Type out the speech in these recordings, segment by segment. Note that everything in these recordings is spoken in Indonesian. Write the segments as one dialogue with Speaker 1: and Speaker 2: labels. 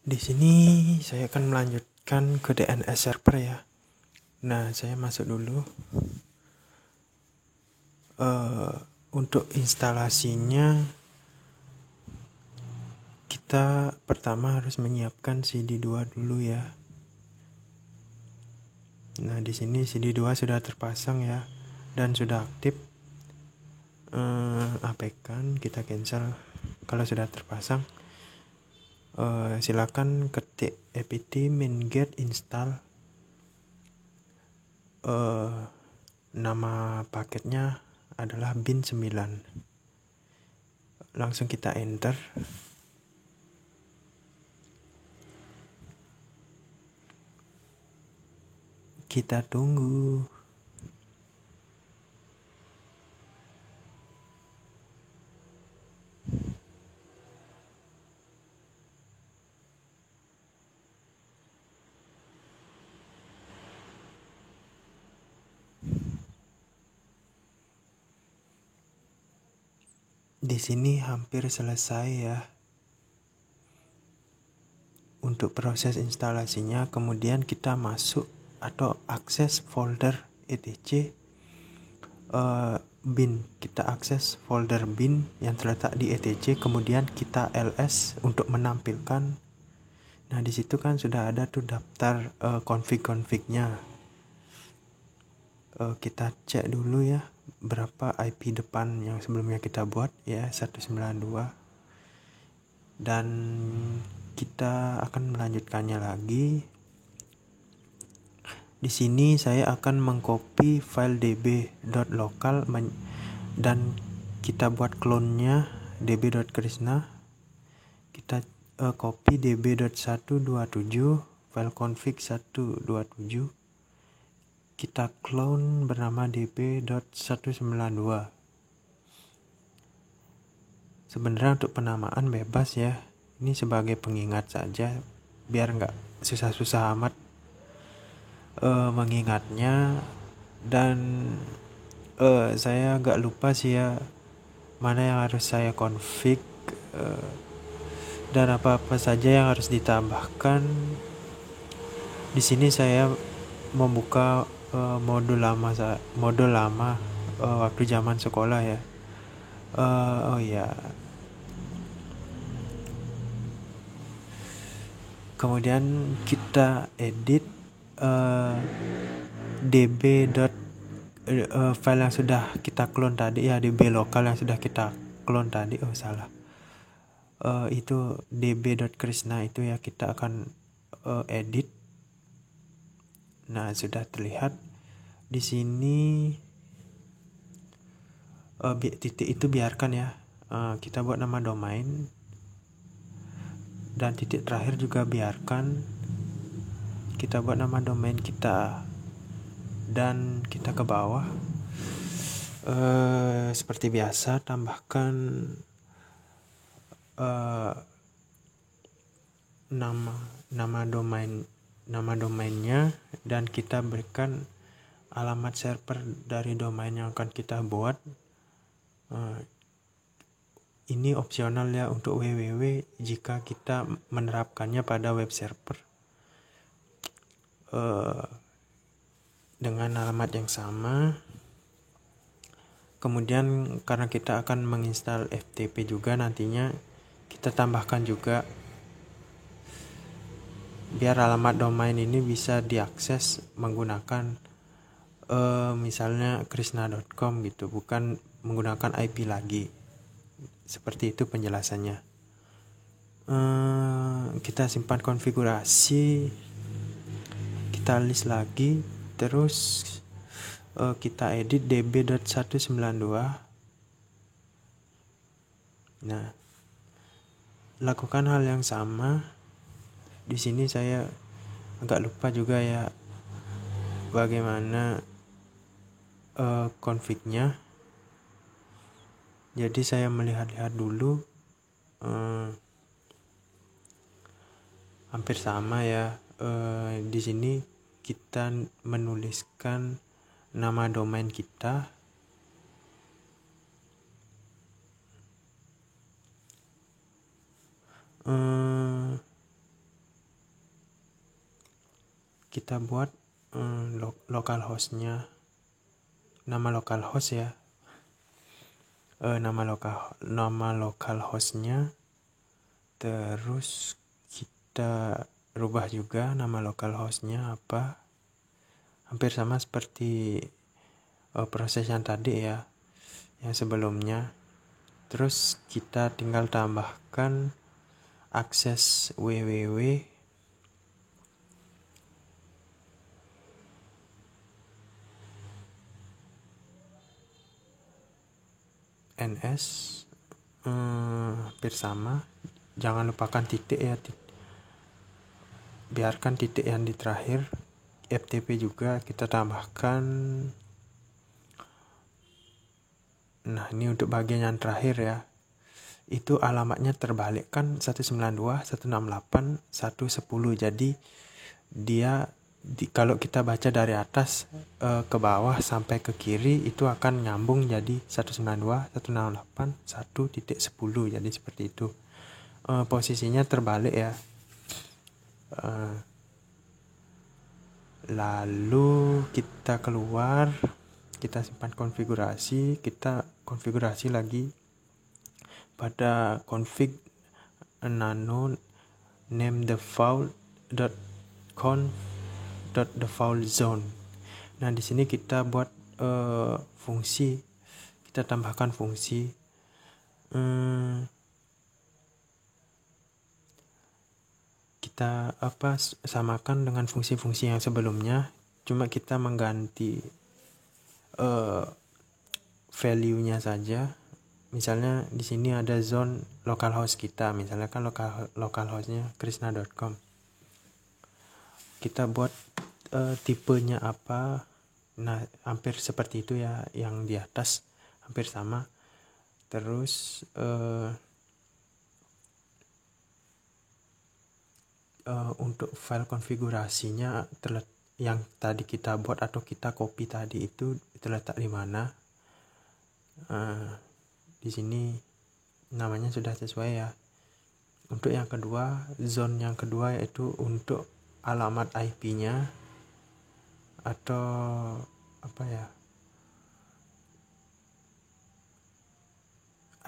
Speaker 1: Di sini saya akan melanjutkan ke DNS server ya. Nah, saya masuk dulu. Untuk instalasinya kita pertama harus menyiapkan CD2 dulu ya. Nah, di sini CD2 sudah terpasang ya dan sudah aktif. Abaikan, kita cancel kalau sudah terpasang. Silakan ketik apt min-get install. Nama paketnya adalah bin9. Langsung kita enter. Kita tunggu. Di sini hampir selesai ya untuk proses instalasinya. Kemudian kita masuk atau akses folder etc bin. Kita akses folder bin yang terletak di etc, kemudian kita ls untuk menampilkan. Nah, di situ kan sudah ada tuh daftar config-confignya. Kita cek dulu ya berapa IP depan yang sebelumnya kita buat ya, 192, dan kita akan melanjutkannya lagi. Di sini saya akan mengcopy file db.local dan kita buat clone-nya db.krishna. Kita copy db.127 file config 127. Kita clone bernama db.192. Sebenarnya untuk penamaan bebas ya, ini sebagai pengingat saja biar nggak susah-susah amat mengingatnya. Dan saya agak lupa sih ya mana yang harus saya config dan apa-apa saja yang harus ditambahkan. Di sini saya membuka modul lama waktu zaman sekolah ya. Oh ya. Kemudian kita edit db. File yang sudah kita clone tadi ya, db lokal yang sudah kita clone tadi. Itu db.krishna itu ya, kita akan edit. Nah, sudah terlihat di sini. Titik itu biarkan ya. Kita buat nama domain, dan titik terakhir juga biarkan. Kita buat nama domain kita dan kita ke bawah. Seperti biasa tambahkan nama domainnya, dan kita berikan alamat server dari domain yang akan kita buat. Ini opsional ya untuk www jika kita menerapkannya pada web server dengan alamat yang sama. Kemudian karena kita akan menginstal FTP juga nantinya, kita tambahkan juga biar alamat domain ini bisa diakses menggunakan misalnya krishna.com gitu, bukan menggunakan IP lagi. Seperti itu penjelasannya. Kita simpan konfigurasi, kita list lagi, terus kita edit db.192. Nah, lakukan hal yang sama. Di sini saya agak lupa juga ya bagaimana config-nya. Jadi saya melihat-lihat dulu. Hampir sama ya. Di sini kita menuliskan nama domain kita. kita buat localhostnya, nama localhost ya, nama localhostnya. Terus kita rubah juga nama localhostnya apa, hampir sama seperti proses yang tadi ya, yang sebelumnya. Terus kita tinggal tambahkan akses www ns, hampir sama, jangan lupakan titik ya, biarkan titik yang di terakhir. FTP juga kita tambahkan. Nah, ini untuk bagian yang terakhir ya, itu alamatnya terbalik kan, 192.168.110. Jadi dia kalau kita baca dari atas ke bawah sampai ke kiri itu akan nyambung jadi 192.168.1.10. Jadi seperti itu. Posisinya terbalik ya. Lalu kita keluar, kita simpan konfigurasi, kita konfigurasi lagi pada config nano name default conf default zone. Nah, di sini kita buat fungsi, kita tambahkan fungsi kita samakan dengan fungsi-fungsi yang sebelumnya, cuma kita mengganti value-nya saja. Misalnya di sini ada zone localhost kita, misalnya kan localhostnya krishna.com. Kita buat tipenya apa. Nah, hampir seperti itu ya, yang di atas hampir sama. Terus untuk file konfigurasinya yang tadi kita buat atau kita copy tadi itu terletak di mana. Di sini namanya sudah sesuai ya. Untuk yang kedua, zone yang kedua yaitu untuk alamat IP-nya atau apa ya,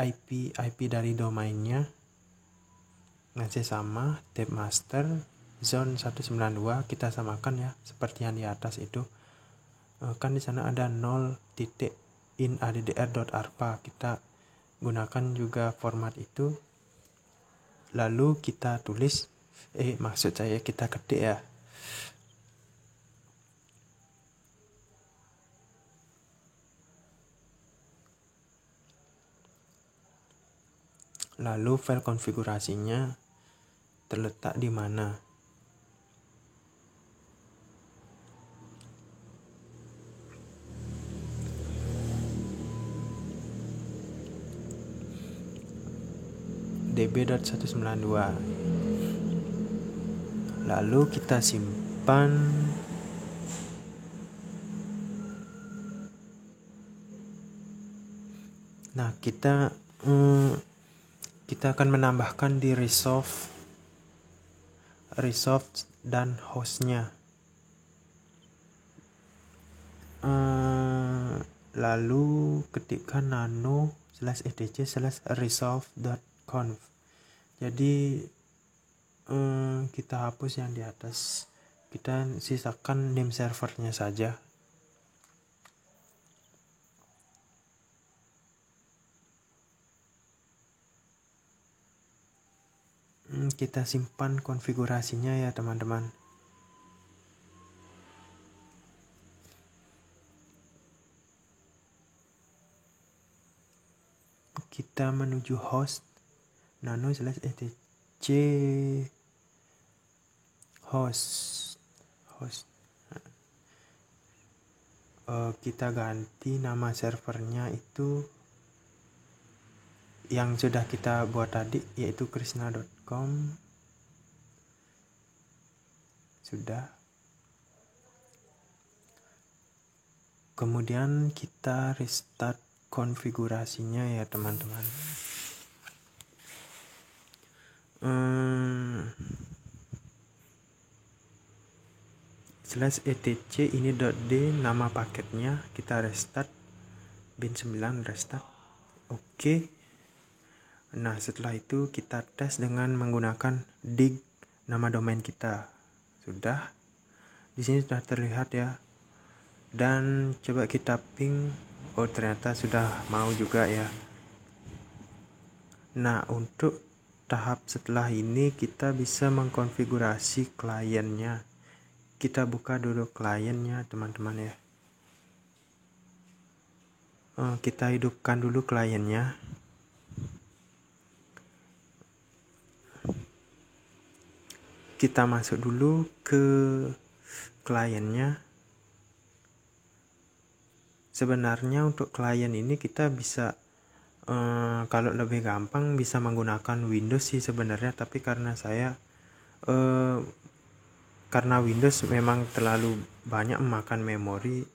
Speaker 1: IP dari domainnya masih sama, tab master zone 192 kita samakan ya seperti yang di atas itu. Kan di sana ada 0.inaddr.arpa, kita gunakan juga format itu. Lalu kita tulis kita ketik ya. Lalu file konfigurasinya terletak di mana. db.192. Lalu kita simpan. Nah, kita akan menambahkan di resolve dan hostnya. Lalu ketikkan nano/etc/resolve.conf. Jadi kita hapus yang di atas, kita sisakan name servernya saja. Kita simpan konfigurasinya ya teman-teman. Kita menuju host nano/etc host. Kita ganti nama servernya itu yang sudah kita buat tadi, yaitu krishna.com. Sudah. Kemudian kita restart konfigurasinya ya teman-teman. /etc ini .d nama paketnya, kita restart bin9 restart. Oke. Nah, setelah itu kita tes dengan menggunakan dig nama domain kita. Sudah. Di sini sudah terlihat ya. Dan coba kita ping. Oh, ternyata sudah mau juga ya. Nah, untuk tahap setelah ini kita bisa mengkonfigurasi kliennya. Kita buka dulu kliennya, teman-teman ya. Kita hidupkan dulu kliennya. Kita masuk dulu ke kliennya. Sebenarnya untuk klien ini kita bisa kalau lebih gampang bisa menggunakan Windows sih sebenarnya, tapi karena saya karena Windows memang terlalu banyak memakan memori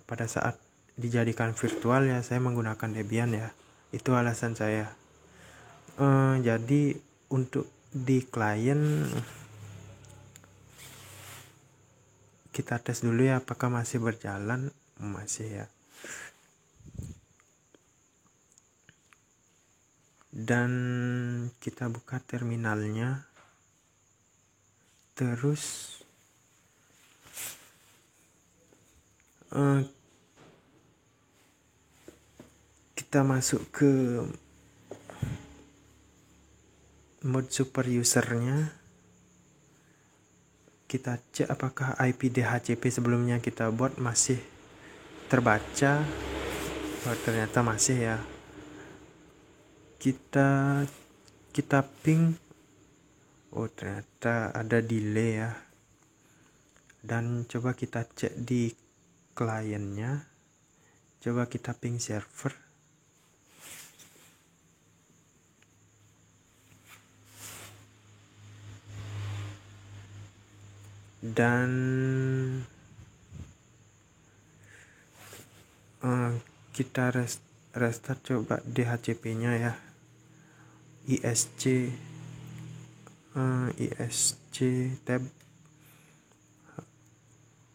Speaker 1: pada saat dijadikan virtual ya, saya menggunakan Debian ya. Itu alasan saya. Jadi untuk di klien kita tes dulu ya apakah masih berjalan. Masih ya. Dan kita buka terminalnya. Terus kita masuk ke mode super usernya. Kita cek apakah IP DHCP sebelumnya kita buat masih terbaca. Oh, ternyata masih ya. Kita ping. Oh, ternyata ada delay ya. Dan coba kita cek di kliennya. Coba kita ping server. Dan kita restart coba DHCP-nya ya. ISC tab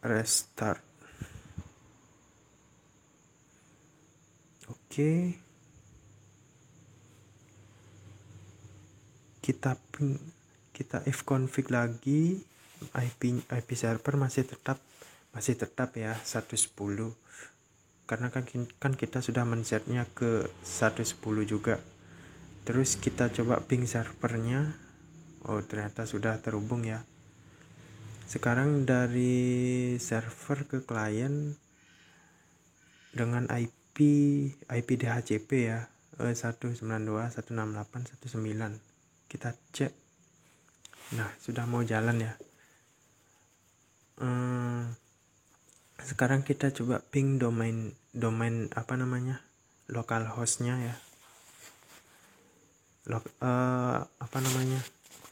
Speaker 1: restart. Oke. Kita ifconfig lagi. IP server masih tetap ya 110. Karena kan kita sudah men-setnya ke 110 juga. Terus kita coba ping servernya. Oh, ternyata sudah terhubung ya. Sekarang dari server ke klien dengan IP DHCP ya, 192.168.1.9. Kita cek. Nah, sudah mau jalan ya. Sekarang kita coba ping domain localhostnya ya.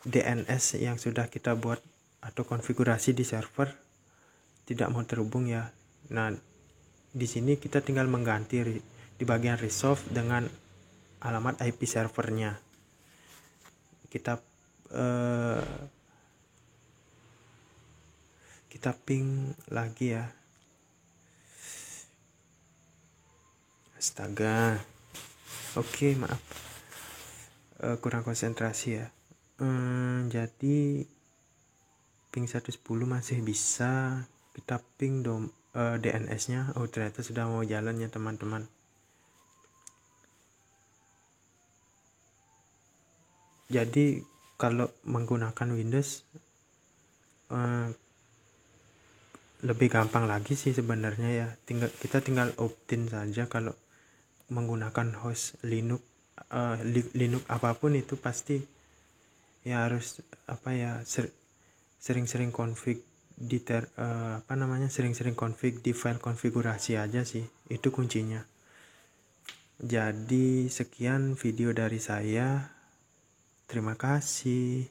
Speaker 1: DNS yang sudah kita buat atau konfigurasi di server tidak mau terhubung ya. Nah, di sini kita tinggal mengganti di bagian resolve dengan alamat IP servernya. Kita ping lagi ya. Astaga. Oke, maaf. Kurang konsentrasi ya. Jadi ping 110 masih bisa. Kita ping DNS-nya. Oh, ternyata sudah mau jalan ya, teman-teman. Jadi kalau menggunakan Windows lebih gampang lagi sih sebenarnya ya. Kita tinggal opt-in saja. Kalau menggunakan host Linux apapun itu pasti ya harus sering-sering config sering-sering config di file konfigurasi aja sih. Itu kuncinya. Jadi sekian video dari saya. Terima kasih.